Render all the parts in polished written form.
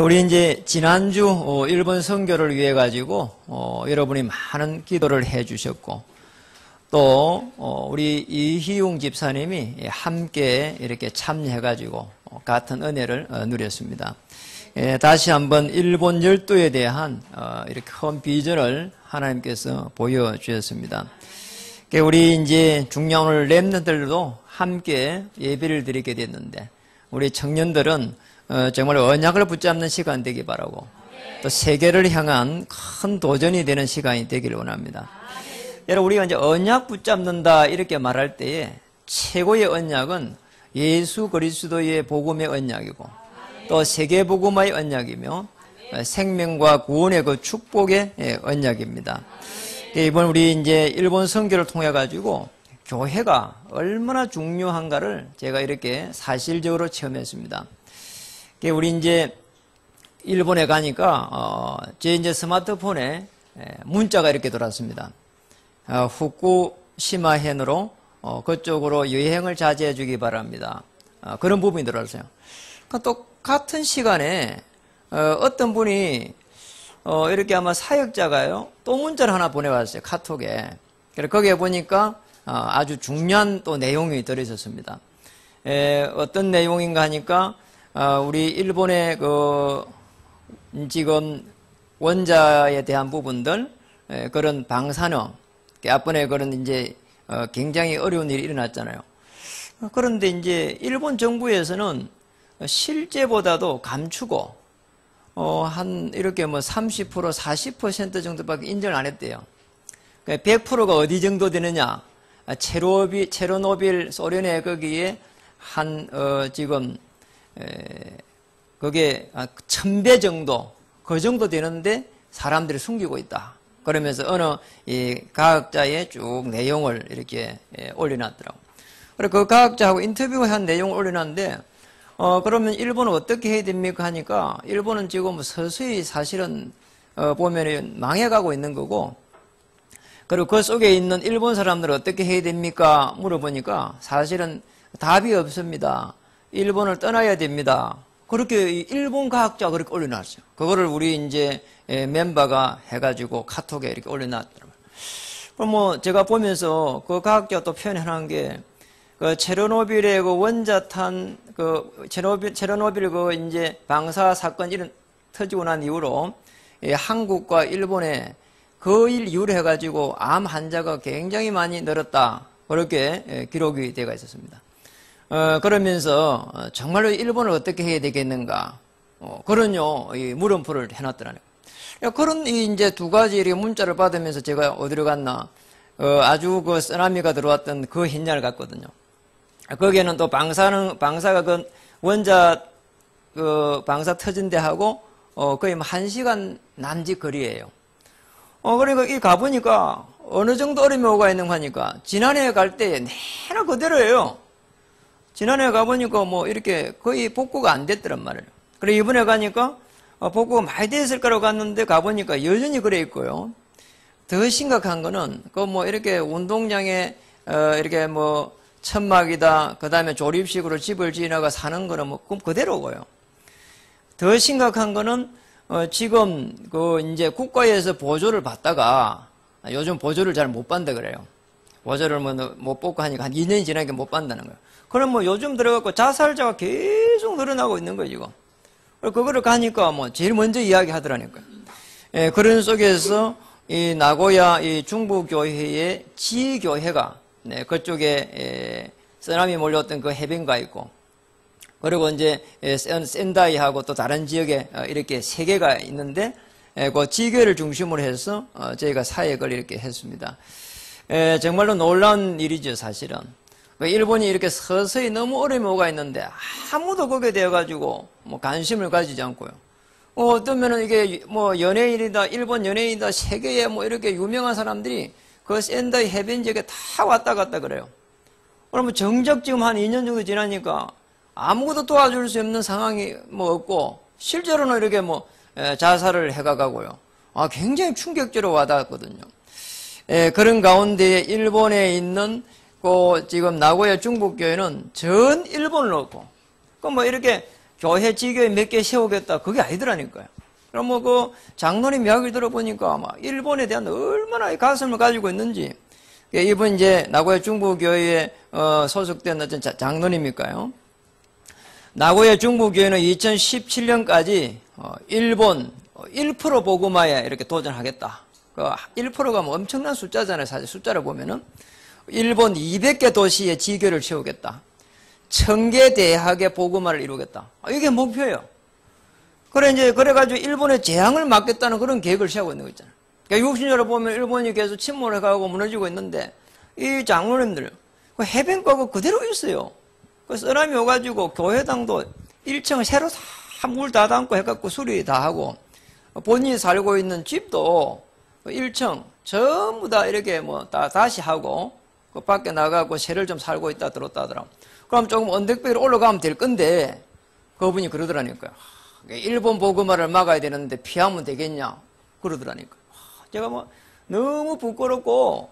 우리 이제 지난주 일본 선교를 위해 가지고 여러분이 많은 기도를 해 주셨고 또 우리 이희웅 집사님이 함께 이렇게 참여해 가지고 같은 은혜를 누렸습니다. 다시 한번 일본 열도에 대한 이렇게 큰 비전을 하나님께서 보여 주셨습니다. 우리 이제 중량을 렘넌트들도 함께 예배를 드리게 됐는데 우리 청년들은 정말 언약을 붙잡는 시간 되기 바라고 또 세계를 향한 큰 도전이 되는 시간이 되기를 원합니다. 여러분 우리가 이제 언약 붙잡는다 이렇게 말할 때에 최고의 언약은 예수 그리스도의 복음의 언약이고 또 세계 복음의 언약이며 생명과 구원의 그 축복의 언약입니다. 이번 우리 이제 일본 선교를 통해 가지고 교회가 얼마나 중요한가를 제가 이렇게 사실적으로 체험했습니다. 우리 이제 일본에 가니까 제 이제 스마트폰에 문자가 이렇게 돌았습니다. 후쿠시마현으로 그쪽으로 여행을 자제해 주기 바랍니다. 그런 부분이 들어왔어요. 똑같은 시간에 어떤 분이 이렇게 아마 사역자가요 또 문자를 하나 보내왔어요. 카톡에. 그래서 거기에 보니까 아주 중요한 또 내용이 들어있었습니다. 어떤 내용인가 하니까 우리 일본의 그 지금 원자에 대한 부분들 그런 방사능 앞번에 그런 이제 굉장히 어려운 일이 일어났잖아요. 그런데 이제 일본 정부에서는 실제보다도 감추고 한 이렇게 뭐 30% 40% 정도밖에 인정을 안 했대요. 100%가 어디 정도 되느냐? 체르노빌 소련의 거기에 한 지금 그게 1000배 정도 그 정도 되는데 사람들이 숨기고 있다. 그러면서 어느 이 과학자의 쭉 내용을 이렇게 올려놨더라고. 그래서 그 과학자하고 인터뷰한 내용을 올려놨는데 그러면 일본은 어떻게 해야 됩니까 하니까 일본은 지금 서서히 사실은 보면은 망해가고 있는 거고 그리고 그 속에 있는 일본 사람들은 어떻게 해야 됩니까 물어보니까 사실은 답이 없습니다. 일본을 떠나야 됩니다. 그렇게 일본 과학자가 그렇게 올려놨어요. 그거를 우리 이제 멤버가 해가지고 카톡에 이렇게 올려놨더라고요. 그럼 뭐 제가 보면서 그 과학자가 또 표현해놓은 게 그 체르노빌의 그 원자탄 그 체르노빌 그 이제 방사 사건 이런 터지고 난 이후로 한국과 일본에 그 일 이후로 해가지고 암 환자가 굉장히 많이 늘었다. 그렇게 기록이 되어 있었습니다. 그러면서 정말로 일본을 어떻게 해야 되겠는가 그런 이 물음표를 해놨더라고요. 그런 이제 두 가지 이렇게 문자를 받으면서 제가 어디로 갔나 아주 그 쓰나미가 들어왔던 그 현장을 갔거든요. 거기에는 또 방사가 그 원자 그 방사 터진 데하고 거의 1시간 남짓 거리예요. 그러니까 이 가보니까 어느 정도 어려움이 오가 있는 거 하니까 지난해 갈 때 내나 그대로예요. 지난해 가보니까 뭐 이렇게 거의 복구가 안 됐더란 말이에요. 그래 이번에 가니까 복구가 많이 됐을 거라고 갔는데 가보니까 여전히 그래 있고요. 더 심각한 거는 그 뭐 이렇게 운동장에 이렇게 뭐 천막이다 그 다음에 조립식으로 집을 지어나가 사는 거는 뭐 그대로고요. 더 심각한 거는 지금 그 이제 국가에서 보조를 받다가 요즘 보조를 잘 못 받는다 그래요. 보조를 뭐 못 받고 하니까 한 2년이 지나니까 못 받는다는 거예요. 그럼 뭐 요즘 들어갖고 자살자가 계속 늘어나고 있는 거예요, 지금. 그거를 가니까 뭐 제일 먼저 이야기 하더라니까요. 그런 속에서 이 나고야 이 중부교회의 지교회가 그쪽에 쓰나미 몰렸던 그 해변가 있고 그리고 이제 센다이하고 또 다른 지역에 이렇게 3개가 있는데 그 지교회를 중심으로 해서 저희가 사역을 이렇게 했습니다. 정말로 놀라운 일이죠, 사실은. 일본이 이렇게 서서히 너무 어려움이 오가 있는데 아무도 거기에 대해 가지고 뭐 관심을 가지지 않고요. 어떠면은 이게 뭐 연예인이다, 일본 연예인이다, 세계에 뭐 이렇게 유명한 사람들이 그 센다이 해변 지역에 다 왔다 갔다 그래요. 그러면 정작 지금 한 2년 정도 지나니까 아무것도 도와줄 수 없는 상황이 뭐 없고 실제로는 이렇게 뭐 자살을 해가고요. 굉장히 충격적으로 와닿았거든요. 그런 가운데 일본에 있는 그 지금 나고야 중부교회는 전 일본을 넣고 그 뭐 이렇게 교회 지교회 몇 개 세우겠다. 그게 아니더라니까요. 그럼 뭐 그 장로님 이야기를 들어보니까 아마 일본에 대한 얼마나 가슴을 가지고 있는지. 이분 이제 나고야 중부교회에 소속된 어떤 장로님일까요? 나고야 중부교회는 2017년까지 일본 1% 복음화에 이렇게 도전하겠다. 그 1%가 뭐 엄청난 숫자잖아요. 사실 숫자를 보면은 일본 200개 도시에 지교를 채우겠다. 1000개 대학의 복음화를 이루겠다. 이게 목표예요. 그래가지고 일본의 재앙을 막겠다는 그런 계획을 세우고 있는 거 있잖아요. 그러니까 60년을 보면 일본이 계속 침몰해가고 무너지고 있는데, 이 장로님들, 그 해변가가 그대로 있어요. 그 쓰나미 오가지고 교회당도 1층을 새로 다 물 다 담고 해갖고 수리 다 하고, 본인이 살고 있는 집도 1층 전부 다 이렇게 뭐 다시 하고, 그 밖에 나가고 새를 좀 살고 있다 들었다 하더라고. 그럼 조금 언덕배로 올라가면 될 건데, 그분이 그러더라니까요. 일본 복음화를 막아야 되는데 피하면 되겠냐? 그러더라니까요. 제가 뭐 너무 부끄럽고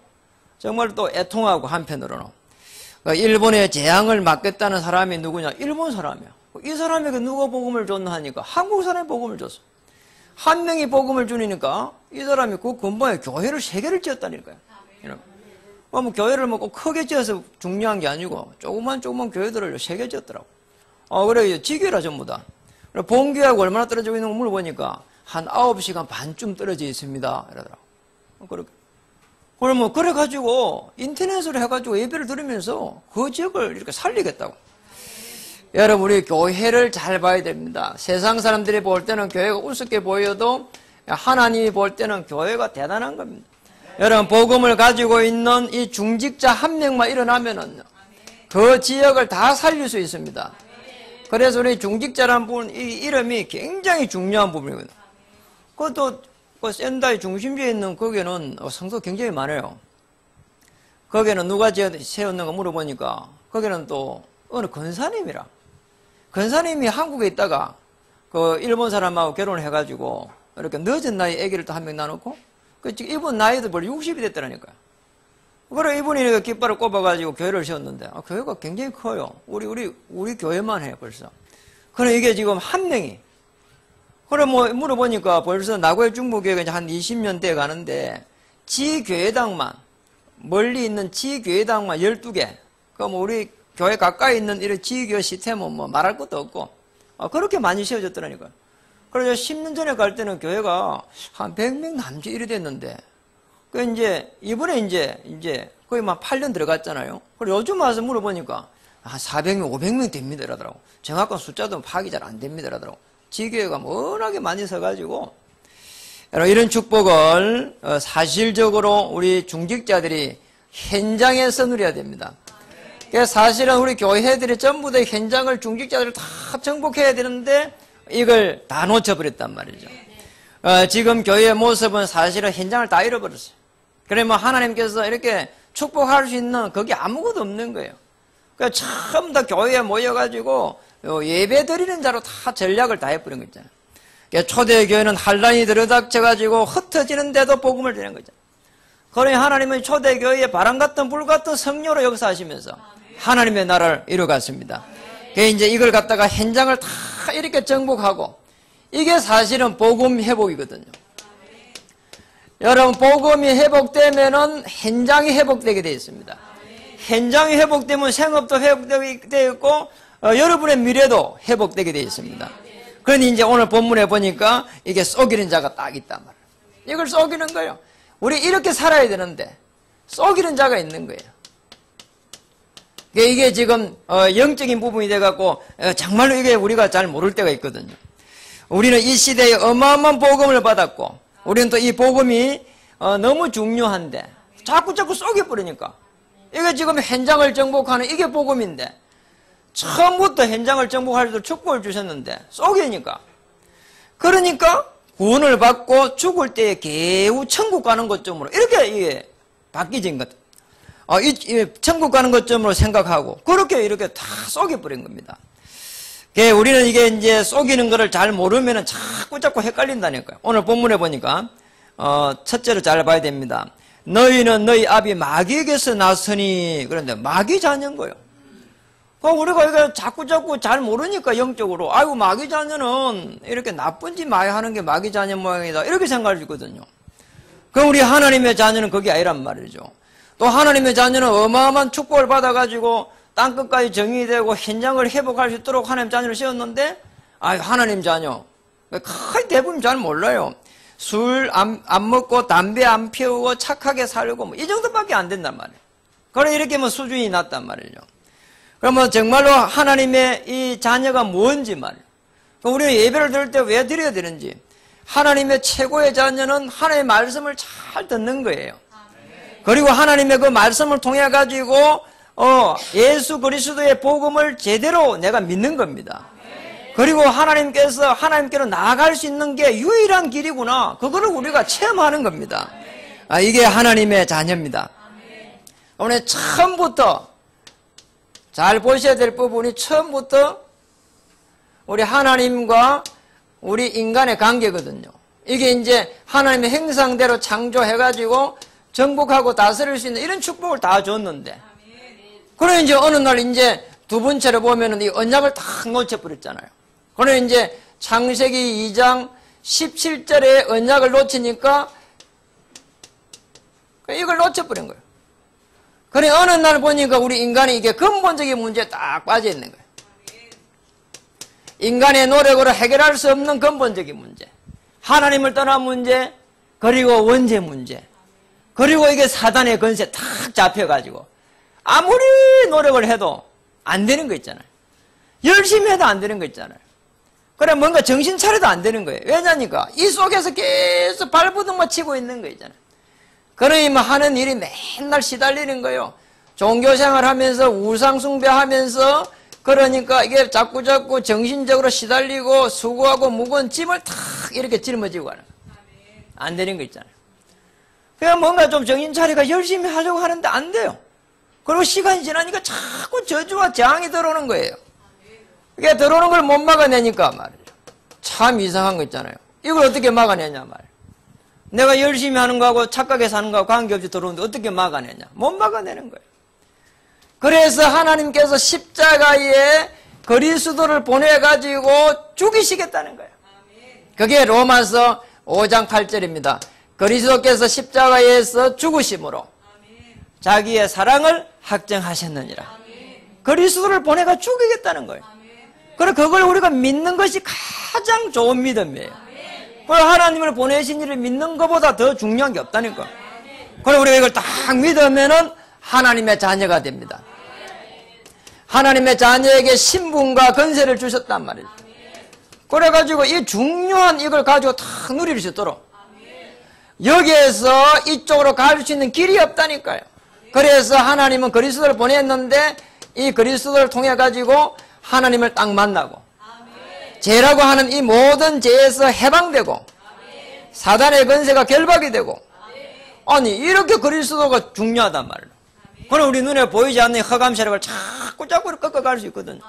정말 또 애통하고 한편으로는 일본의 재앙을 막겠다는 사람이 누구냐? 일본 사람이야. 이 사람에게 누가 복음을 줬나 하니까 한국 사람이 복음을 줬어. 한 명이 복음을 주니까 이 사람이 그 근본에 교회를 3개를 지었다니까요. 뭐 교회를 뭐 꼭 크게 지어서 중요한 게 아니고 조그만 교회들을 3개 지었더라고. 그래 지교라 전부 다. 본교하고 얼마나 떨어지고 있는 거 물어보니까 한 9시간 반쯤 떨어져 있습니다. 이러더라고. 그렇게. 그러면, 그래가지고, 인터넷으로 해가지고 예배를 들으면서 그 지역을 이렇게 살리겠다고. 여러분, 우리 교회를 잘 봐야 됩니다. 세상 사람들이 볼 때는 교회가 우습게 보여도 하나님이 볼 때는 교회가 대단한 겁니다. 여러분, 복음을 가지고 있는 이 중직자 한 명만 일어나면은 그 지역을 다 살릴 수 있습니다. 그래서 우리 중직자라는 부분, 이 이름이 굉장히 중요한 부분이거든요. 그것도 그 센다이 중심지에 있는 거기는 성도 굉장히 많아요. 거기는 누가 세웠는가 물어보니까 거기는 또 어느 권사님이라. 권사님이 한국에 있다가 그 일본 사람하고 결혼을 해가지고 이렇게 늦은 나이에 아기를 또 한 명 낳아놓고 이분 나이도 벌써 60이 됐더라니까요. 그래, 이분이 이렇게 깃발을 꼽아가지고 교회를 세웠는데, 교회가 굉장히 커요. 우리 교회만 해, 벌써. 그래, 이게 지금 한 명이. 그래, 뭐, 물어보니까 벌써 나고야 중부교회가 이제 한 20년 돼 가는데, 지교회당만, 멀리 있는 지교회당만 12개. 그 뭐, 우리 교회 가까이 있는 이런 지교회 시스템은 뭐 말할 것도 없고, 그렇게 많이 세워졌더라니까요. 그래서 10년 전에 갈 때는 교회가 한 100명 남짓 이래 됐는데, 이번에 이제 거의 막 8년 들어갔잖아요. 그리고 요즘 와서 물어보니까 한 400명, 500명 됩니다. 이러더라고. 정확한 숫자도 파악이 잘 안 됩니다. 이러더라고. 지교회가 워낙에 많이 서가지고, 이런 축복을 사실적으로 우리 중직자들이 현장에서 누려야 됩니다. 그래서 사실은 우리 교회들이 전부 다 현장을 중직자들을 다 정복해야 되는데 이걸 다 놓쳐버렸단 말이죠. 지금 교회의 모습은 사실은 현장을 다 잃어버렸어요. 그러면 하나님께서 이렇게 축복할 수 있는 그게 아무것도 없는 거예요. 그러니까 처음 다 교회에 모여가지고 예배 드리는 자로 다 전략을 다 해버린 거 있잖아요. 그러니까 초대교회는 환란이 들어닥쳐가지고 흩어지는데도 복음을 드리는 거죠. 그러니 하나님은 초대교회에 바람 같은 불 같은 성령으로 역사하시면서 하나님의 나라를 이루어갔습니다. 그러니까 이제 이걸 갖다가 현장을 다 이렇게 정복하고 이게 사실은 복음 회복이거든요. 여러분, 복음이 회복되면은 현장이 회복되게 되어 있습니다. 현장이 회복되면 생업도 회복되어 있고, 여러분의 미래도 회복되게 되어 있습니다. 그러니 이제 오늘 본문에 보니까 이게 쏘기는 자가 딱 있단 말이에요. 이걸 쏘기는 거예요. 우리 이렇게 살아야 되는데, 쏘기는 자가 있는 거예요. 이게 지금, 영적인 부분이 돼갖고, 정말로 이게 우리가 잘 모를 때가 있거든요. 우리는 이 시대에 어마어마한 복음을 받았고, 우리는 또 이 복음이 너무 중요한데 자꾸 쏘개버리니까 이게 지금 현장을 정복하는 이게 복음인데 처음부터 현장을 정복할 때 축복을 주셨는데 쏘개니까 그러니까 구원을 받고 죽을 때에 개우 천국 가는 것쯤으로 이렇게 이게 바뀌진 것. 천국 가는 것쯤으로 생각하고 그렇게 이렇게 다 쏘개버린 겁니다. 우리는 이게 이제 쏘기는 거를 잘 모르면은 자꾸 헷갈린다니까요. 오늘 본문에 보니까, 첫째로 잘 봐야 됩니다. 너희는 너희 아비 마귀에게서 났으니, 그런데 마귀 자녀인 거예요. 우리가 이거 자꾸 잘 모르니까 영적으로 아이고 마귀 자녀는 이렇게 나쁜 짓 많이 하는 게 마귀 자녀 모양이다 이렇게 생각할 수 있거든요. 그럼 우리 하나님의 자녀는 그게 아니란 말이죠. 또 하나님의 자녀는 어마어마한 축복을 받아가지고 땅끝까지 정의되고 현장을 회복할 수 있도록 하나님 자녀를 세웠는데 하나님 자녀 거의 대부분 잘 몰라요. 술 안 먹고 담배 안 피우고 착하게 살고 뭐 이 정도밖에 안 된단 말이에요. 그래 이렇게 뭐 수준이 낮단 말이죠. 그러면 정말로 하나님의 이 자녀가 뭔지 말이에요. 우리는 예배를 드릴 때 왜 드려야 되는지. 하나님의 최고의 자녀는 하나님의 말씀을 잘 듣는 거예요. 그리고 하나님의 그 말씀을 통해 가지고 예수 그리스도의 복음을 제대로 내가 믿는 겁니다. 그리고 하나님께로 나아갈 수 있는 게 유일한 길이구나. 그거를 우리가 체험하는 겁니다. 이게 하나님의 자녀입니다. 오늘 처음부터 잘 보셔야 될 부분이 처음부터 우리 하나님과 우리 인간의 관계거든요. 이게 이제 하나님의 형상대로 창조해가지고 정복하고 다스릴 수 있는 이런 축복을 다 줬는데, 그래 이제 어느 날 이제 두 번째로 보면은 이 언약을 탁 놓쳐버렸잖아요. 그래 이제 창세기 2장 17절에 언약을 놓치니까 이걸 놓쳐버린 거예요. 그래 어느 날 보니까 우리 인간이 이게 근본적인 문제에 딱 빠져 있는 거예요. 인간의 노력으로 해결할 수 없는 근본적인 문제, 하나님을 떠난 문제, 그리고 원죄 문제, 그리고 이게 사단의 건세에 탁 잡혀가지고 아무리 노력을 해도 안 되는 거 있잖아요. 열심히 해도 안 되는 거 있잖아요. 그래 뭔가 정신 차려도 안 되는 거예요. 왜냐니까 이 속에서 계속 발버둥만 치고 있는 거 있잖아요. 그러니 뭐 하는 일이 맨날 시달리는 거예요. 종교생활 하면서 우상숭배하면서 그러니까 이게 자꾸 정신적으로 시달리고 수고하고 무거운 짐을 탁 이렇게 짊어지고 가는 거예요. 안 되는 거 있잖아요. 그냥 뭔가 좀 정신 차리가 열심히 하려고 하는데 안 돼요. 그리고 시간이 지나니까 자꾸 저주와 재앙이 들어오는 거예요. 이게 들어오는 걸 못 막아내니까 말이죠. 참 이상한 거 있잖아요. 이걸 어떻게 막아내냐 말이에요. 내가 열심히 하는 거하고 착하게 사는 거하고 관계없이 들어오는데 어떻게 막아내냐. 못 막아내는 거예요. 그래서 하나님께서 십자가에 그리스도를 보내가지고 죽이시겠다는 거예요. 그게 로마서 5장 8절입니다. 그리스도께서 십자가에서 죽으심으로 자기의 사랑을 확증하셨느니라. 그리스도를 보내가 죽이겠다는 거예요. 그래 그걸 우리가 믿는 것이 가장 좋은 믿음이에요. 그래 하나님을 보내신 일을 믿는 것보다 더 중요한 게 없다니까. 그래 우리가 이걸 딱 믿으면은 하나님의 자녀가 됩니다. 하나님의 자녀에게 신분과 권세를 주셨단 말이죠. 그래가지고 이 중요한 이걸 가지고 다 누릴 수 있도록 여기에서 이쪽으로 갈 수 있는 길이 없다니까요. 그래서 하나님은 그리스도를 보냈는데 이 그리스도를 통해 가지고 하나님을 딱 만나고 죄라고 하는 이 모든 죄에서 해방되고 사단의 권세가 결박이 되고 아니 이렇게 그리스도가 중요하단 말이에요. 그럼 우리 눈에 보이지 않는 흑암 세력을 자꾸 꺾어갈 수 있거든요.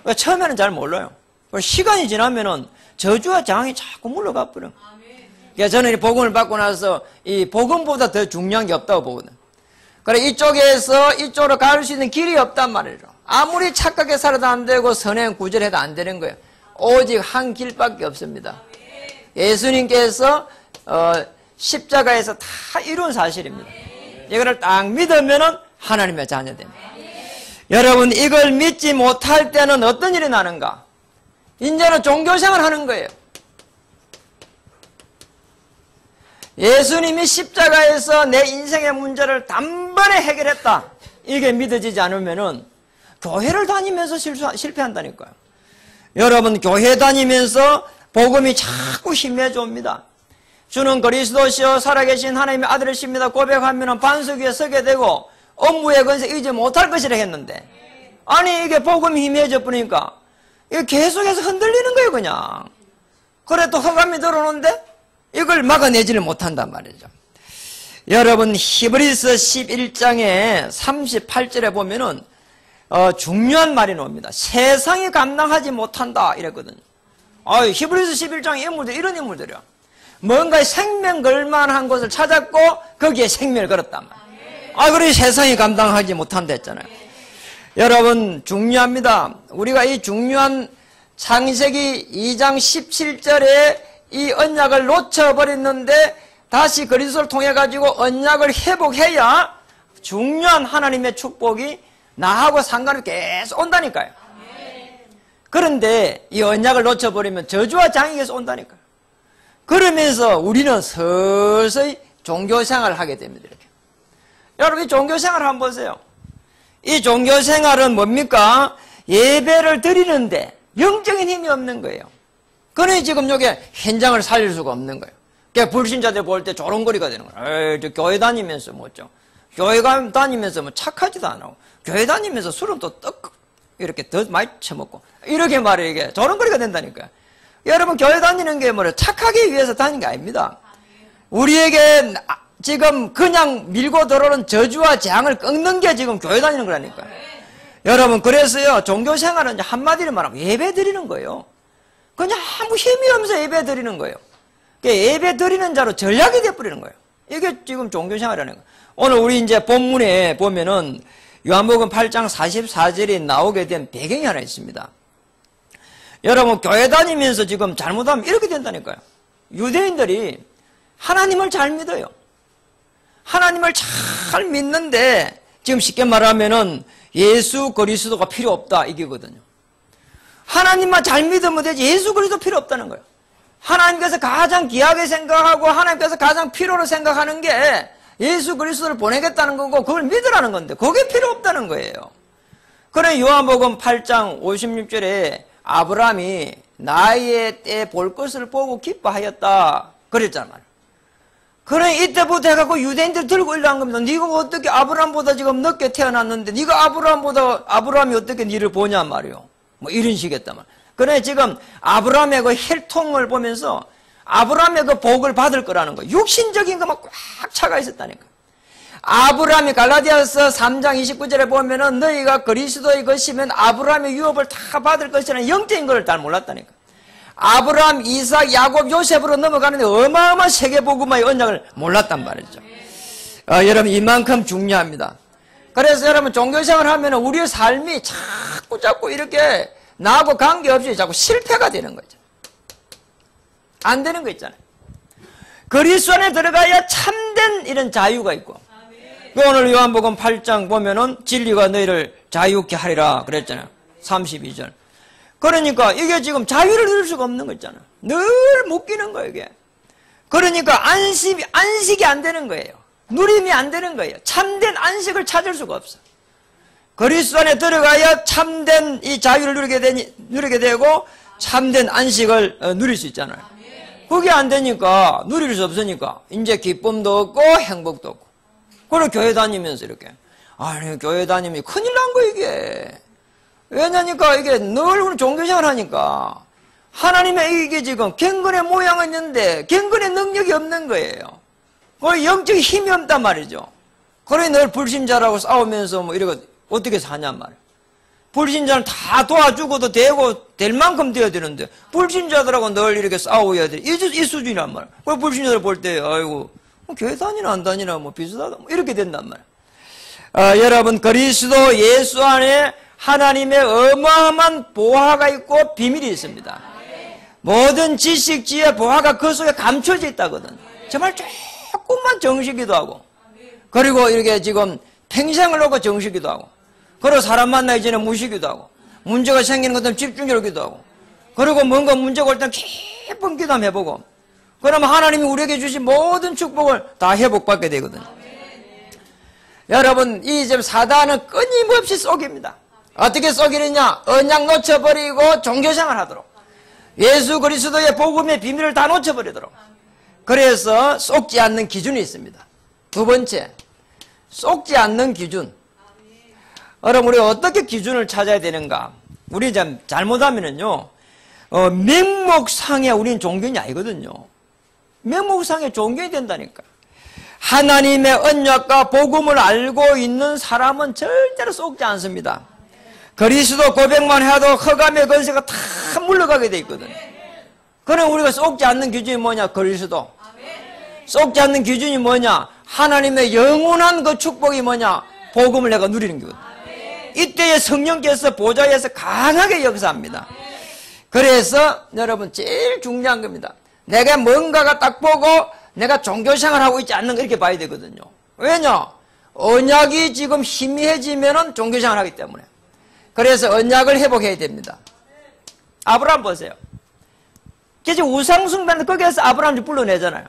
그러니까 처음에는 잘 몰라요. 시간이 지나면은 저주와 재앙이 자꾸 물러가 버려요. 그러니까 저는 이 복음을 받고 나서 이 복음보다 더 중요한 게 없다고 보거든요. 그래 이쪽에서 이쪽으로 갈 수 있는 길이 없단 말이죠. 아무리 착하게 살아도 안 되고 선행 구절해도 안 되는 거예요. 오직 한 길밖에 없습니다. 예수님께서 십자가에서 다 이룬 사실입니다. 이거를 딱 믿으면은 하나님의 자녀 됩니다. 여러분 이걸 믿지 못할 때는 어떤 일이 나는가? 이제는 종교생활 하는 거예요. 예수님이 십자가에서 내 인생의 문제를 단번에 해결했다. 이게 믿어지지 않으면은 교회를 다니면서 실패한다니까요. 여러분 교회 다니면서 복음이 자꾸 힘해져 옵니다. 주는 그리스도시요 살아계신 하나님의 아들이십니다 고백하면 반석 위에 서게 되고 업무의 건세 이제 못할 것이라 했는데 아니 이게 복음이 힘해져 버리니까 이게 계속해서 흔들리는 거예요 그냥. 그래 또 흑암이 들어오는데 이걸 막아내지를 못한단 말이죠. 여러분 히브리서 11장에 38절에 보면은 중요한 말이 나옵니다. 세상이 감당하지 못한다 이랬거든요. 히브리서 11장의 인물들 이런 인물들이야. 뭔가 생명 걸만한 것을 찾았고 거기에 생명을 걸었단 말이에요. 그래 세상이 감당하지 못한다 했잖아요. 여러분 중요합니다. 우리가 이 중요한 창세기 2장 17절에 이 언약을 놓쳐버렸는데 다시 그리스도를 통해 가지고 언약을 회복해야 중요한 하나님의 축복이 나하고 상관없이 계속 온다니까요. 그런데 이 언약을 놓쳐버리면 저주와 장이 계속 온다니까요. 그러면서 우리는 서서히 종교생활을 하게 됩니다. 이렇게. 여러분 이 종교생활을 한번 보세요. 이 종교생활은 뭡니까? 예배를 드리는데 영적인 힘이 없는 거예요. 그러니 지금 여기 현장을 살릴 수가 없는 거예요. 그러니까 불신자들 볼 때 조롱거리가 되는 거예요. 에이, 저 교회 다니면서 뭐죠? 교회 다니면서 뭐 착하지도 않고 교회 다니면서 술은 또 떡 이렇게 더 많이 처먹고 이렇게 말해 이게 조롱거리가 된다니까요. 여러분 교회 다니는 게 뭐래 착하기 위해서 다니는 게 아닙니다. 우리에게 지금 그냥 밀고 들어오는 저주와 재앙을 끊는 게 지금 교회 다니는 거라니까요. 여러분 그래서요 종교생활은 이제 한마디로 말하면 예배 드리는 거예요. 그냥 아무 힘이 없어서 예배 드리는 거예요. 예배 드리는 자로 전략이 되어버리는 거예요. 이게 지금 종교생활이라는 거예요. 오늘 우리 이제 본문에 보면은 요한복음 8장 44절에 나오게 된 배경이 하나 있습니다. 여러분 교회 다니면서 지금 잘못하면 이렇게 된다니까요. 유대인들이 하나님을 잘 믿어요. 하나님을 잘 믿는데 지금 쉽게 말하면은 예수 그리스도가 필요 없다 이거거든요. 하나님만 잘 믿으면 되지 예수 그리스도 필요 없다는 거예요. 하나님께서 가장 귀하게 생각하고 하나님께서 가장 필요로 생각하는 게 예수 그리스도를 보내겠다는 거고 그걸 믿으라는 건데 그게 필요 없다는 거예요. 그래 요한복음 8장 56절에 아브라함이 나의 때 볼 것을 보고 기뻐하였다 그랬잖아 말이야. 그래 이때부터 해갖고 유대인들 들고 일어난 겁니다. 네가 어떻게 아브라함보다 지금 늦게 태어났는데 네가 아브라함이 어떻게 네를 보냐 말이요. 뭐 이런 식이었단 말이야. 그래 지금 아브라함의 그 혈통을 보면서 아브라함의 그 복을 받을 거라는 거예요. 육신적인 것만 꽉 차가 있었다니까. 아브라함이 갈라디아서 3장 29절에 보면은 너희가 그리스도의 것이면 아브라함의 유업을 다 받을 것이라는 영적인 걸 잘 몰랐다니까. 아브라함, 이삭, 야곱, 요셉으로 넘어가는데 어마어마한 세계복음화의 언약을 몰랐단 말이죠. 여러분 이만큼 중요합니다. 그래서 여러분 종교생활을 하면 우리의 삶이 자꾸 이렇게 나하고 관계없이 자꾸 실패가 되는 거죠. 안 되는 거 있잖아요. 그리스도 안에 들어가야 참된 이런 자유가 있고 오늘 요한복음 8장 보면은 진리가 너희를 자유케 하리라 그랬잖아요. 32절. 그러니까 이게 지금 자유를 누릴 수가 없는 거 있잖아요. 늘 묶이는 거예요 이게. 그러니까 안식이 안 되는 거예요. 누림이 안 되는 거예요. 참된 안식을 찾을 수가 없어. 그리스도 안에 들어가야 참된 이 자유를 누리게 되고 참된 안식을 누릴 수 있잖아요. 그게 안 되니까 누릴 수 없으니까 이제 기쁨도 없고 행복도 없고 그리고 교회 다니면서 이렇게 아니 교회 다니면 큰일 난 거 이게 왜냐니까 이게 늘 종교생활 하니까 하나님의 이게 지금 경건의 모양은 있는데 경건의 능력이 없는 거예요. 그 영적인 힘이 없단 말이죠. 그래 늘 불신자라고 싸우면서 뭐 이러고 어떻게 사냔 말이에요. 불신자는 다 도와주고도 되고 될 만큼 되어야 되는데 불신자들하고 늘 이렇게 싸워야 돼. 이 수준이란 말이에요. 그 불신자들 볼 때 아이고 뭐 교회 다니나 안 다니나 뭐 비슷하다 뭐 이렇게 된단 말이에요. 여러분 그리스도 예수 안에 하나님의 어마어마한 보화가 있고 비밀이 있습니다. 모든 지식, 지혜, 보화가 그 속에 감춰져 있다거든. 정말 조금만 정식이도 하고 그리고 이렇게 지금 평생을 놓고 정식이도 하고 그리고 사람 만나기 전에 무시기도 하고 문제가 생기는 것들은 집중력기도 하고 그리고 뭔가 문제가 올 땐 깊은 기도 한번 해보고 그러면 하나님이 우리에게 주신 모든 축복을 다 회복받게 되거든요. 여러분 이 지금 사단은 끊임없이 속입니다. 어떻게 속이느냐? 언약 놓쳐버리고 종교생활 하도록 예수 그리스도의 복음의 비밀을 다 놓쳐버리도록 그래서 속지 않는 기준이 있습니다. 두 번째 속지 않는 기준. 여러분 우리 어떻게 기준을 찾아야 되는가? 우리 잘못하면은요 명목상에 우리는 종교인이 아니거든요. 명목상에 종교인이 된다니까. 하나님의 언약과 복음을 알고 있는 사람은 절대로 속지 않습니다. 그리스도 고백만 해도 흑암의 권세가 다 물러가게 돼 있거든요. 그럼 우리가 속지 않는 기준이 뭐냐? 그리스도. 속지 않는 기준이 뭐냐? 하나님의 영원한 그 축복이 뭐냐? 복음을 내가 누리는 거거든요. 이때에 성령께서 보좌에서 강하게 역사합니다. 그래서 여러분 제일 중요한 겁니다. 내가 뭔가가 딱 보고 내가 종교생활 하고 있지 않는 거 이렇게 봐야 되거든요. 왜냐? 언약이 지금 희미해지면은 종교생활 하기 때문에. 그래서 언약을 회복해야 됩니다. 아브라함 보세요. 이제 우상숭배는 거기에서 아브라함을 불러내잖아요.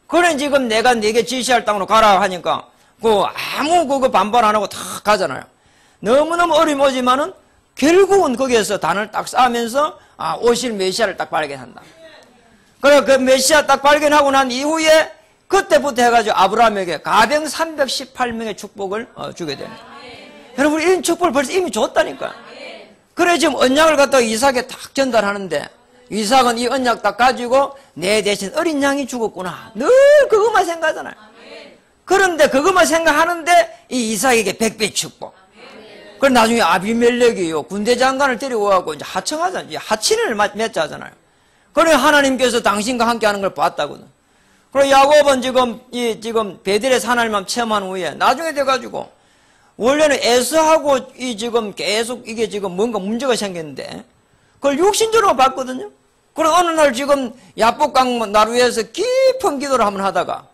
그래 지금 내가 네게 지시할 땅으로 가라 하니까 아무 그거 반발 안 하고 다 가잖아요. 너무너무 어림오지만은 결국은 거기에서 단을 딱 쌓으면서 오실 메시아를 딱 발견한다. 그래 그 메시아 딱 발견하고 난 이후에 그때부터 해가지고 아브라함에게 가병 318명의 축복을 주게 됩니다. 여러분 이런 축복을 벌써 이미 줬다니까요. 그래 지금 언약을 갖다가 이삭에 딱 전달하는데 이삭은 이 언약 딱 가지고 내 대신 어린 양이 죽었구나. 늘 그것만 생각하잖아요. 그런데 그것만 생각하는데 이 이삭에게 100배 축복. 그럼 나중에 아비멜렉이요 군대 장관을 데려와갖고 이제 하청하잖아요. 하친을 맺자 하잖아요. 그래 하나님께서 당신과 함께하는 걸 봤다거든. 그리고 야곱은 지금 베델에서 하나님만 체험한 후에 나중에 돼가지고 원래는 에서하고 지금 계속 이게 지금 뭔가 문제가 생겼는데 그걸 육신적으로 봤거든요. 그리고 어느 날 지금 야복강 나루에서 깊은 기도를 한번 하다가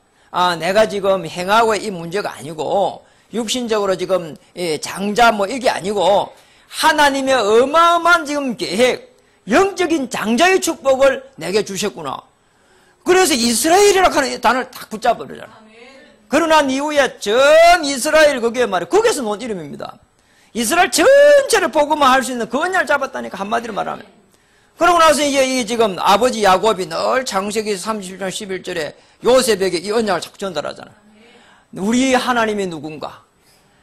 내가 지금 행하고 이 문제가 아니고 육신적으로 지금 장자 뭐 이게 아니고 하나님의 어마어마한 지금 계획 영적인 장자의 축복을 내게 주셨구나. 그래서 이스라엘이라고 하는 단어를 딱 붙잡아버리잖아. 그러나 이후에 전 이스라엘 그게 말이야. 거기에서 놓은 이름입니다. 이스라엘 전체를 복음화 할 수 있는 그 언약을 잡았다니까 한마디로 말하면. 그러고 나서 이제 지금 아버지 야곱이 늘 창세기 37장 11절에 요셉에게 이 언약을 자꾸 전달하잖아요. 우리 하나님이 누군가.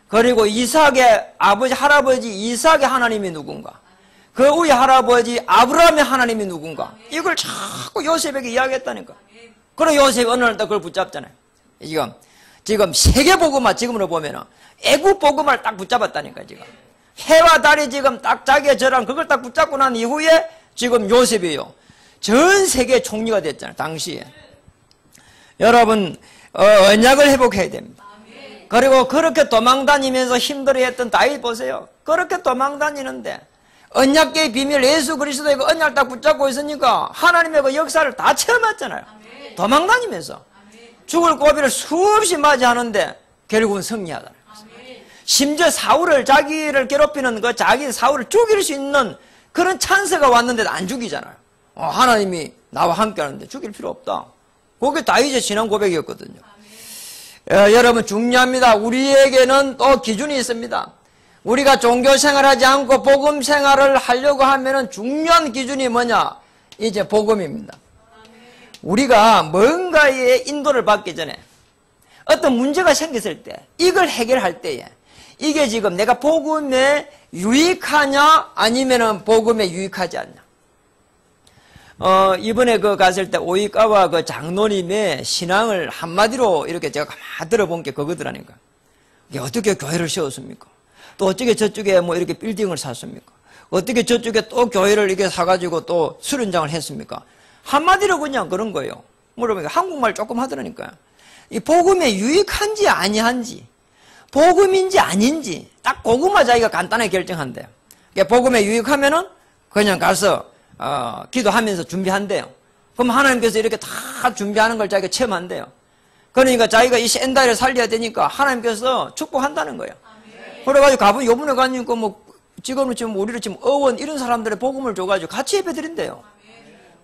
그리고 이삭의 아버지 할아버지 이삭의 하나님이 누군가. 그 우리 할아버지 아브라함의 하나님이 누군가. 이걸 자꾸 요셉에게 이야기했다니까. 그래 요셉이 어느 날 또 그걸 붙잡잖아요. 지금 세계복음화 지금으로 보면은 애국복음화를 딱 붙잡았다니까 지금. 해와 달이 지금 딱 자기의 저랑 그걸 딱 붙잡고 난 이후에 지금 요셉이에요. 전 세계 총리가 됐잖아요. 당시에. 여러분 언약을 회복해야 됩니다. 그리고 그렇게 도망다니면서 힘들어했던 다윗 보세요. 그렇게 도망다니는데 언약계의 비밀 예수 그리스도의 그 언약을 딱 붙잡고 있으니까 하나님의 그 역사를 다 체험했잖아요. 도망다니면서 죽을 고비를 수없이 맞이하는데 결국은 승리하잖아요. 심지어 사울을 자기를 괴롭히는 그 자기 사울을 죽일 수 있는 그런 찬스가 왔는데도 안 죽이잖아요. 하나님이 나와 함께하는데 죽일 필요 없다. 그게 다윗의 신앙 고백이었거든요. 여러분 중요합니다. 우리에게는 또 기준이 있습니다. 우리가 종교 생활하지 않고 복음 생활을 하려고 하면은 중요한 기준이 뭐냐? 이제 복음입니다. 우리가 뭔가의 인도를 받기 전에 어떤 문제가 생겼을 때 이걸 해결할 때에 이게 지금 내가 복음에 유익하냐 아니면은 복음에 유익하지 않냐. 이번에 갔을 때 오이카와 그 장로님의 신앙을 한마디로 이렇게 제가 가만히 들어본 게 그거더라니까. 이게 어떻게 교회를 세웠습니까? 또 어떻게 저쪽에 뭐 이렇게 빌딩을 샀습니까? 어떻게 저쪽에 또 교회를 이렇게 사가지고 또 수련장을 했습니까? 한마디로 그냥 그런 거예요. 물어보니까 한국말 조금 하더라니까요. 이 복음에 유익한지 아니한지, 복음인지 아닌지 딱 그것만 자기가 간단하게 결정한대요. 그러니까 복음에 유익하면은 그냥 가서 기도하면서 준비한대요. 그럼 하나님께서 이렇게 다 준비하는 걸 자기가 체험한대요. 그러니까 자기가 이 센다리를 살려야 되니까 하나님께서 축복한다는 거예요. 그래가지고 가보니 요번에 가니까 지금 우리를 지금 어원 이런 사람들의 복음을 줘가지고 같이 예배 드린대요.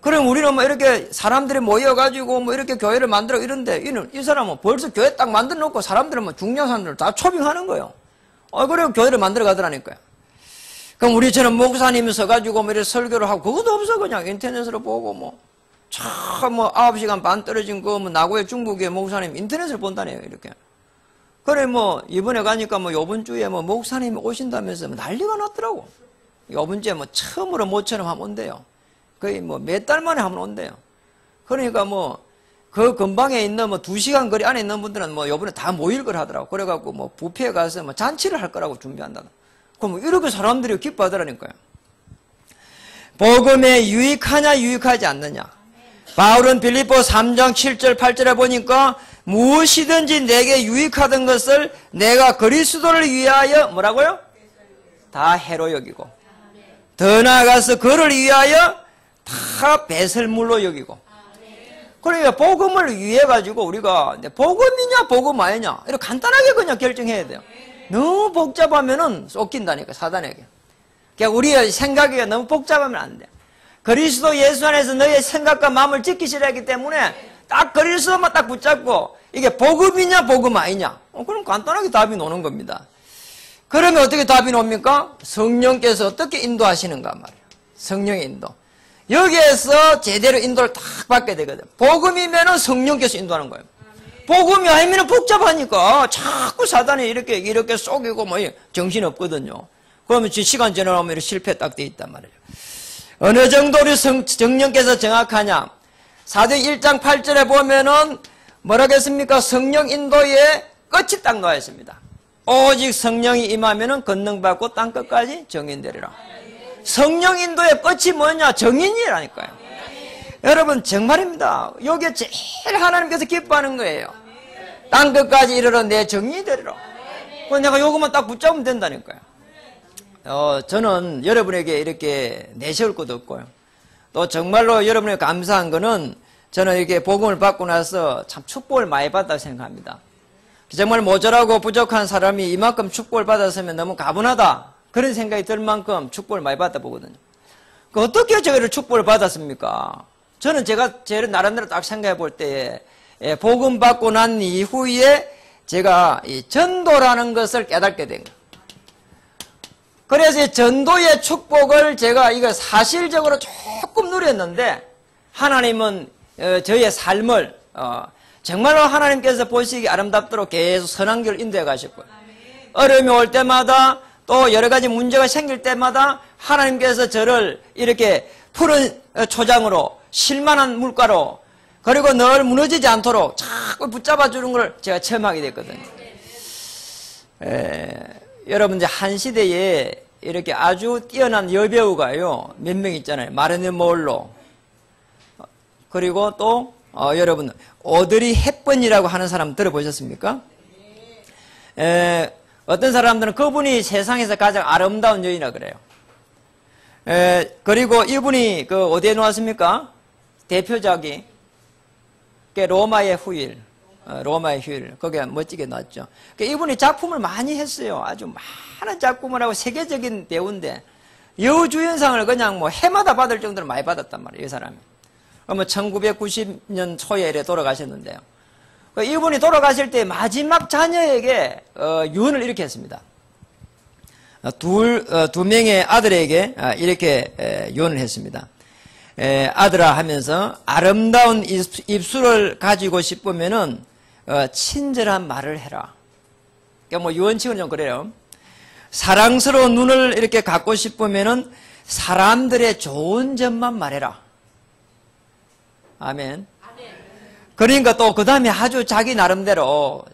그럼 우리는 이렇게 사람들이 모여가지고 이렇게 교회를 만들어 이런데 이 사람은 벌써 교회 딱 만들어 놓고 사람들은 중요한 사람들을 다 초빙하는 거예요. 그래요 교회를 만들어 가더라니까요. 그럼 우리처럼 목사님이 서가지고 이렇게 설교를 하고 그것도 없어. 그냥 인터넷으로 보고 9시간 반 떨어진 나고의 중국의 목사님 인터넷을 본다네요. 이렇게. 그래 이번에 가니까 요번 주에 목사님이 오신다면서 난리가 났더라고. 요번 주에 처음으로 모처럼 하면 온대요. 거의 몇 달 만에 하면 온대요. 그러니까 그 근방에 있는 2시간 거리 안에 있는 분들은 요번에 다 모일 걸 하더라고. 그래갖고 뷔페에 가서 잔치를 할 거라고 준비한다. 그럼 이렇게 사람들이 기뻐하더라니까요. 복음에 유익하냐 유익하지 않느냐. 바울은 빌립보 3장 7절 8절에 보니까 무엇이든지 내게 유익하던 것을 내가 그리스도를 위하여 뭐라고요? 다 해로 여기고, 더 나아가서 그를 위하여 다 배설물로 여기고. 그러니까 복음을 위해 가지고 우리가 복음이냐 복음 아니냐 이렇게 간단하게 그냥 결정해야 돼요. 너무 복잡하면은 쫓긴다니까, 사단에게. 그러니까 우리의 생각이 너무 복잡하면 안 돼. 그리스도 예수 안에서 너의 생각과 마음을 지키시라 했기 때문에 딱 그리스도만 딱 붙잡고 이게 복음이냐 복음 아니냐, 그럼 간단하게 답이 나오는 겁니다. 그러면 어떻게 답이 나옵니까? 성령께서 어떻게 인도하시는가 말이에요. 성령의 인도. 여기에서 제대로 인도를 딱 받게 되거든. 복음이면은 성령께서 인도하는 거예요. 복음이 아니면 복잡하니까 자꾸 사단이 이렇게 속이고 뭐 정신 없거든요. 그러면 시간 지나면 실패 딱 돼 있단 말이에요. 어느 정도 우리 성령께서 정확하냐? 사도행 1장 8절에 보면은 뭐라고 했습니까? 성령 인도의 끝이 딱 나와 있습니다. 오직 성령이 임하면은 권능받고 땅 끝까지 정인되리라. 성령 인도의 끝이 뭐냐? 정인이라니까요. 여러분 정말입니다. 여기에 제일 하나님께서 기뻐하는 거예요. 땅 끝까지 이르러 내 정인이 되리라. 내가 요것만 딱 붙잡으면 된다니까요. 저는 여러분에게 이렇게 내세울 것도 없고요. 또 정말로 여러분에게 감사한 거는 저는 이렇게 복음을 받고 나서 참 축복을 많이 받았다고 생각합니다. 정말 모자라고 부족한 사람이 이만큼 축복을 받았으면 너무 가분하다, 그런 생각이 들 만큼 축복을 많이 받다 보거든요. 어떻게 저를 축복을 받았습니까? 저는 제가 제 나름대로 딱 생각해 볼 때에 복음 받고 난 이후에 제가 이 전도라는 것을 깨닫게 된 거예요. 그래서 이 전도의 축복을 제가 이거 사실적으로 조금 누렸는데, 하나님은 저의 삶을 정말로 하나님께서 보시기 아름답도록 계속 선한 길을 인도해 가셨고요. 어려움이 올 때마다 또 여러 가지 문제가 생길 때마다 하나님께서 저를 이렇게 푸른 초장으로, 실만한 물가로, 그리고 늘 무너지지 않도록 자꾸 붙잡아 주는 걸 제가 체험하게 됐거든요. 여러분, 이제 한 시대에 이렇게 아주 뛰어난 여배우가요, 몇 명 있잖아요. 마릴린 먼로, 그리고 또 여러분 오드리 헵번이라고 하는 사람 들어보셨습니까? 어떤 사람들은 그분이 세상에서 가장 아름다운 여인이라 그래요. 그리고 이분이 어디에 나왔습니까? 대표작이 로마의 후일, 로마의 휴일, 거기에 멋지게 나왔죠. 이분이 작품을 많이 했어요. 아주 많은 작품을 하고 세계적인 배우인데 여우주연상을 그냥 뭐 해마다 받을 정도로 많이 받았단 말이에요, 이 사람이. 1990년 초에 이래 돌아가셨는데요. 이분이 돌아가실 때 마지막 자녀에게 유언을 이렇게 했습니다. 두 명의 아들에게 이렇게 유언을 했습니다. 아들아 하면서, 아름다운 입술을 가지고 싶으면은 친절한 말을 해라. 그러니까 뭐 유언칭은 좀 그래요. 사랑스러운 눈을 이렇게 갖고 싶으면은 사람들의 좋은 점만 말해라. 아멘. 그러니까 또 그 다음에 아주 자기 나름대로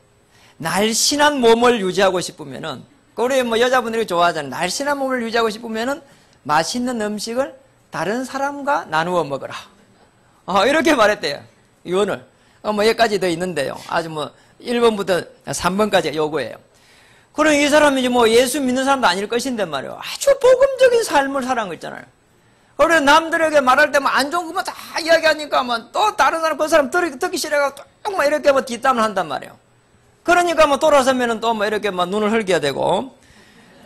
날씬한 몸을 유지하고 싶으면은, 우리 뭐 여자분들이 좋아하잖아요. 날씬한 몸을 유지하고 싶으면은 맛있는 음식을 다른 사람과 나누어 먹어라. 이렇게 말했대요, 유언을. 뭐 여기까지 더 있는데요. 아주 뭐 1번부터 3번까지 요거예요. 그럼 이 사람이 이제 뭐 예수 믿는 사람도 아닐 것인데 말이에요. 아주 복음적인 삶을 살아간 거 있잖아요. 그래, 남들에게 말할 때만 안 좋은 것만 다 이야기하니까 또 다른 사람, 그 사람 듣기 싫어가지고 또 막 이렇게 뭐 뒷담을 한단 말이에요. 그러니까 뭐 돌아서면은 또 뭐 이렇게 막 눈을 흘겨야 되고.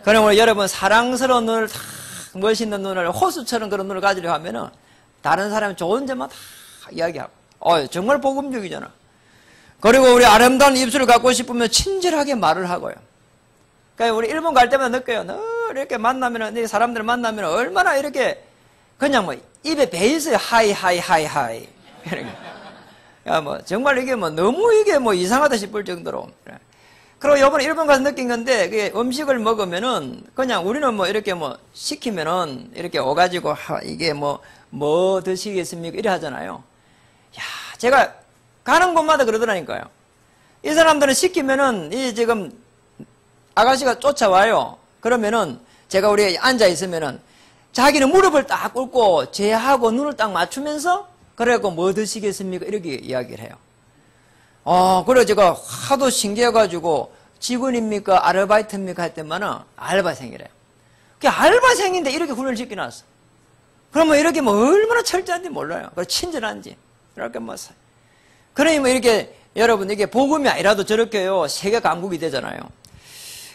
그러면 여러분, 사랑스러운 눈을 다, 멋있는 눈을, 호수처럼 그런 눈을 가지려고 하면은 다른 사람이 좋은 점만 다 이야기하고. 정말 복음적이잖아. 그리고 우리 아름다운 입술을 갖고 싶으면 친절하게 말을 하고요. 그러니까 우리 일본 갈 때마다 느껴요. 늘 이렇게 만나면은, 사람들 만나면 얼마나 이렇게 그냥 뭐 입에 배 있어요. 하이. 야, 뭐 정말 이게 뭐 너무 이게 뭐 이상하다 싶을 정도로. 그리고 이번에 일본 가서 느낀 건데, 그게 음식을 먹으면은 그냥 우리는 뭐 이렇게 뭐 시키면은 이렇게 오가지고 이게 뭐 드시겠습니까? 이래 하잖아요. 야, 제가 가는 곳마다 그러더라니까요. 이 사람들은 시키면은 이 지금 아가씨가 쫓아와요. 그러면은 제가 우리 앉아 있으면은 자기는 무릎을 딱 꿇고 제하고 눈을 딱 맞추면서, 그래갖고 뭐 드시겠습니까? 이렇게 이야기를 해요. 그래 제가 하도 신기해가지고 직원입니까? 아르바이트입니까? 할 때만은 알바생이래요. 그게 알바생인데 이렇게 훈련을 시켜놨어. 그러면 이렇게 뭐 얼마나 철저한지 몰라요. 그리고 친절한지. 이렇게 뭐. 그러니 뭐 이렇게 여러분 이게 복음이 아니라도 저렇게요. 세계 강국이 되잖아요.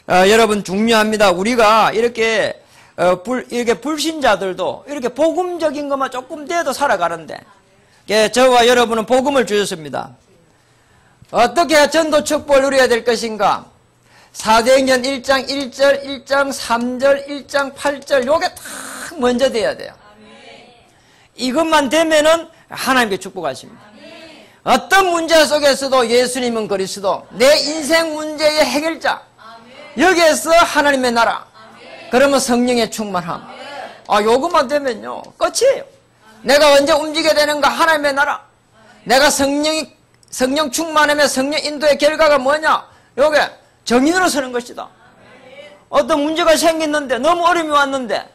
여러분 중요합니다. 우리가 이렇게 이렇게 불신자들도 이렇게 복음적인 것만 조금 돼도 살아가는데, 저와 여러분은 복음을 주셨습니다. 어떻게 전도 축복을 누려야 될 것인가? 사도행전 1장 1절, 1장 3절, 1장 8절 요게 딱 먼저 돼야 돼요. 이것만 되면은 하나님께 축복하십니다. 어떤 문제 속에서도 예수님은 그리스도, 내 인생 문제의 해결자, 여기에서 하나님의 나라, 그러면 성령의 충만함, 요것만 되면요 끝이에요. 내가 언제 움직여야 되는가? 하나님의 나라. 내가 성령 충만함의 성령 인도의 결과가 뭐냐? 요게 정인으로 서는 것이다. 어떤 문제가 생겼는데, 너무 어려움이 왔는데,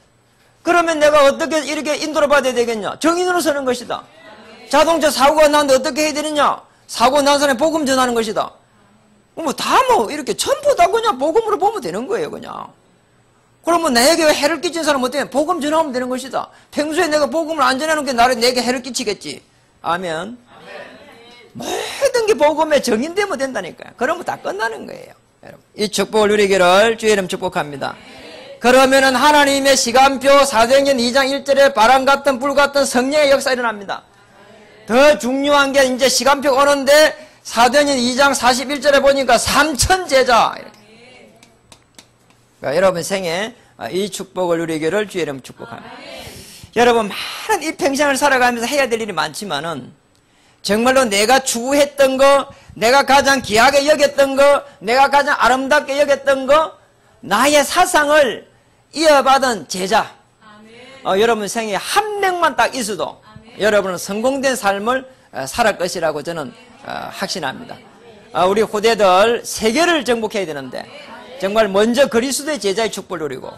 그러면 내가 어떻게 이렇게 인도를 받아야 되겠냐? 정인으로 서는 것이다. 자동차 사고가 나는데 어떻게 해야 되느냐? 사고 난 사람에 복음 전하는 것이다. 이렇게 전부 다 그냥 복음으로 보면 되는 거예요, 그냥. 그러면 내게 해를 끼친 사람은 어떻게 복음 전하면 되는 것이다. 평소에 내가 복음을 안 전하는 게 내게 해를 끼치겠지. 아멘. 모든 게 복음에 정인되면 된다니까요. 그러면 다 끝나는 거예요. 여러분, 이 축복을 누리기를 주의 이름 축복합니다. 그러면은 하나님의 시간표 사도행전 2장 1절에 바람 같은 불 같은 성령의 역사 일어납니다. 더 중요한 게 이제 시간표 오는데 사도행전 2장 41절에 보니까 3천 제자 이렇게. 그러니까 여러분 생에 이 축복을 누리기를 주의 이름 축복합니다. 여러분 많은 이 평생을 살아가면서 해야 될 일이 많지만은 정말로 내가 추구했던 거, 내가 가장 귀하게 여겼던 거, 내가 가장 아름답게 여겼던 거, 나의 사상을 이어받은 제자, 여러분 생에 한 명만 딱 있어도 여러분은 성공된 삶을 살 것이라고 저는 확신합니다. 우리 후대들 세계를 정복해야 되는데 정말 먼저 그리스도의 제자의 축복을 누리고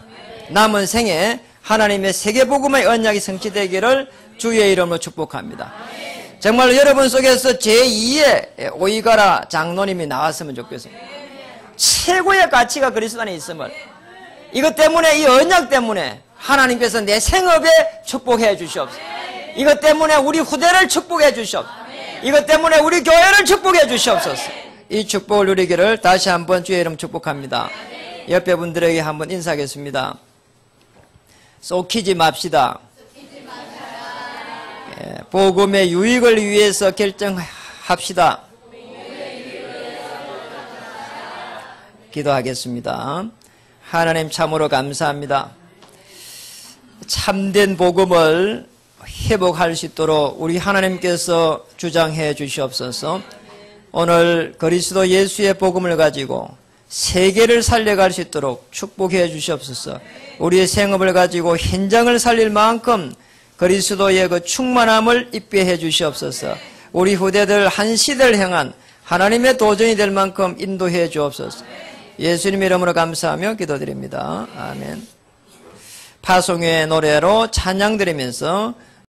남은 생에 하나님의 세계복음의 언약이 성취되기를 주의 이름으로 축복합니다. 정말 여러분 속에서 제2의 오이가라 장로님이 나왔으면 좋겠습니다. 최고의 가치가 그리스도 안에 있음을, 이것 때문에, 이 언약 때문에 하나님께서 내 생업에 축복해 주시옵소서. 이것 때문에 우리 후대를 축복해 주시옵소서. 이것 때문에 우리 교회를 축복해 주시옵소서. 이 축복을 누리기를 다시 한번 주의 이름 축복합니다. 옆에 분들에게 한번 인사하겠습니다. 쏘키지 맙시다. 복음의 유익을 위해서 결정합시다. 기도하겠습니다. 하나님 참으로 감사합니다. 참된 복음을 회복할 수 있도록 우리 하나님께서 주장해 주시옵소서. 오늘 그리스도 예수의 복음을 가지고 세계를 살려갈 수 있도록 축복해 주시옵소서. 우리의 생업을 가지고 현장을 살릴 만큼 그리스도의 그 충만함을 입혀해 주시옵소서. 우리 후대들 한 시대를 향한 하나님의 도전이 될 만큼 인도해 주옵소서. 예수님의 이름으로 감사하며 기도드립니다. 아멘. 파송의 노래로 찬양 드리면서